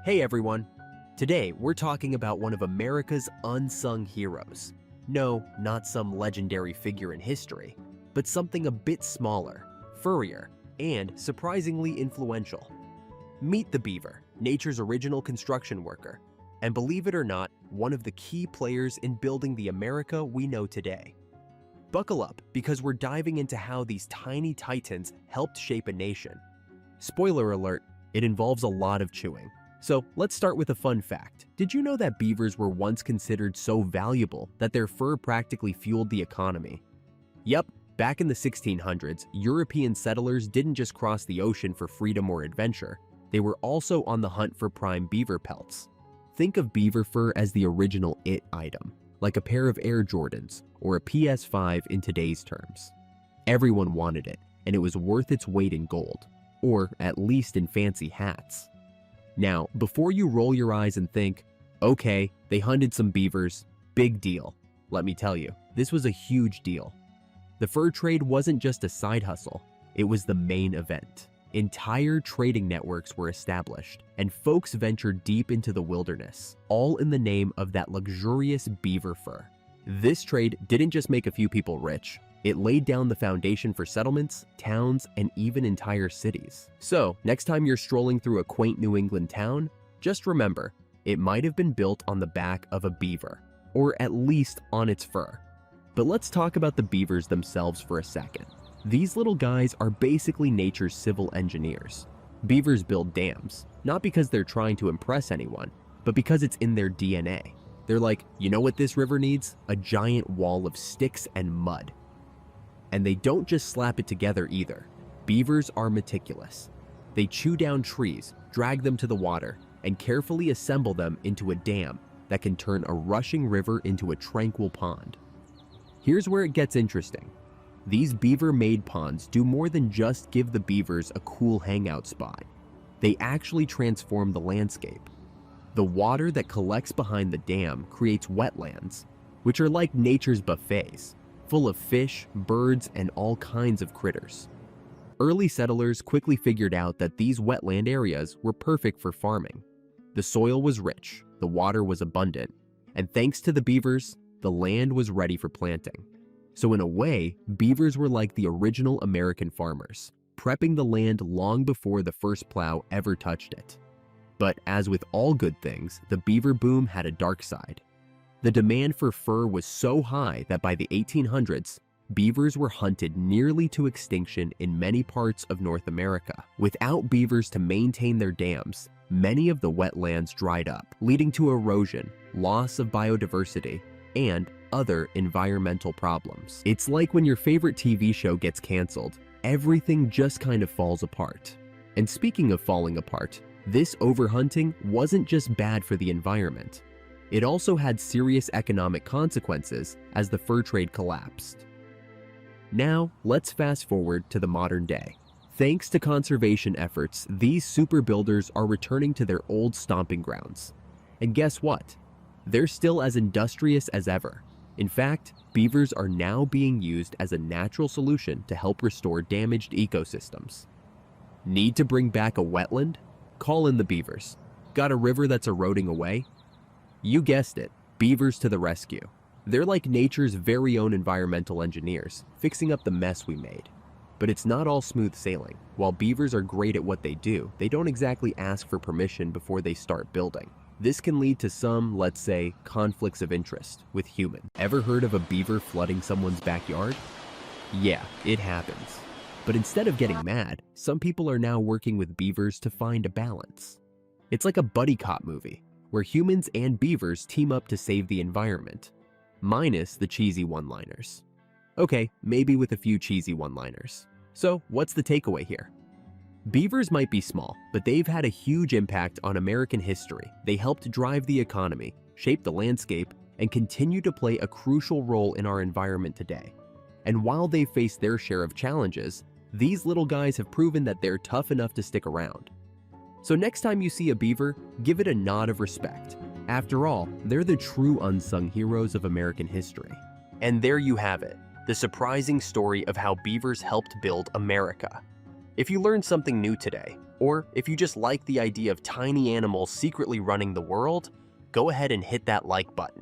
Hey everyone! Today we're talking about one of America's unsung heroes. No, not some legendary figure in history, but something a bit smaller, furrier, and surprisingly influential. Meet the beaver, nature's original construction worker, and believe it or not, one of the key players in building the America we know today. Buckle up, because we're diving into how these tiny titans helped shape a nation. Spoiler alert, it involves a lot of chewing. So let's start with a fun fact. Did you know that beavers were once considered so valuable that their fur practically fueled the economy? Yep, back in the 1600s, European settlers didn't just cross the ocean for freedom or adventure, they were also on the hunt for prime beaver pelts. Think of beaver fur as the original it item, like a pair of Air Jordans or a PS5 in today's terms. Everyone wanted it, and it was worth its weight in gold, or at least in fancy hats. Now, before you roll your eyes and think, okay, they hunted some beavers, big deal. Let me tell you, this was a huge deal. The fur trade wasn't just a side hustle, it was the main event. Entire trading networks were established, and folks ventured deep into the wilderness, all in the name of that luxurious beaver fur. This trade didn't just make a few people rich, it laid down the foundation for settlements, towns, and even entire cities. So, next time you're strolling through a quaint New England town, just remember, it might have been built on the back of a beaver, or at least on its fur. But let's talk about the beavers themselves for a second. These little guys are basically nature's civil engineers. Beavers build dams, not because they're trying to impress anyone, but because it's in their DNA. They're like, you know what this river needs? A giant wall of sticks and mud. And they don't just slap it together either. Beavers are meticulous. They chew down trees, drag them to the water, and carefully assemble them into a dam that can turn a rushing river into a tranquil pond. Here's where it gets interesting. These beaver-made ponds do more than just give the beavers a cool hangout spot. They actually transform the landscape. The water that collects behind the dam creates wetlands, which are like nature's buffets, full of fish, birds, and all kinds of critters. Early settlers quickly figured out that these wetland areas were perfect for farming. The soil was rich, the water was abundant, and thanks to the beavers, the land was ready for planting. So in a way, beavers were like the original American farmers, prepping the land long before the first plow ever touched it. But as with all good things, the beaver boom had a dark side. The demand for fur was so high that by the 1800s, beavers were hunted nearly to extinction in many parts of North America. Without beavers to maintain their dams, many of the wetlands dried up, leading to erosion, loss of biodiversity, and other environmental problems. It's like when your favorite TV show gets canceled, everything just kind of falls apart. And speaking of falling apart, this overhunting wasn't just bad for the environment. It also had serious economic consequences as the fur trade collapsed. Now, let's fast forward to the modern day. Thanks to conservation efforts, these super builders are returning to their old stomping grounds. And guess what? They're still as industrious as ever. In fact, beavers are now being used as a natural solution to help restore damaged ecosystems. Need to bring back a wetland? Call in the beavers. Got a river that's eroding away? You guessed it, beavers to the rescue. They're like nature's very own environmental engineers, fixing up the mess we made. But it's not all smooth sailing. While beavers are great at what they do, they don't exactly ask for permission before they start building. This can lead to some, let's say, conflicts of interest with humans. Ever heard of a beaver flooding someone's backyard? Yeah, it happens. But instead of getting mad, some people are now working with beavers to find a balance. It's like a buddy cop movie, where humans and beavers team up to save the environment, minus the cheesy one-liners. Okay, maybe with a few cheesy one-liners. So, what's the takeaway here? Beavers might be small, but they've had a huge impact on American history. They helped drive the economy, shape the landscape, and continue to play a crucial role in our environment today. And while they've faced their share of challenges, these little guys have proven that they're tough enough to stick around. So next time you see a beaver, give it a nod of respect. After all, they're the true unsung heroes of American history. And there you have it, the surprising story of how beavers helped build America. If you learned something new today, Or if you just like the idea of tiny animals secretly running the world, go ahead and hit that like button.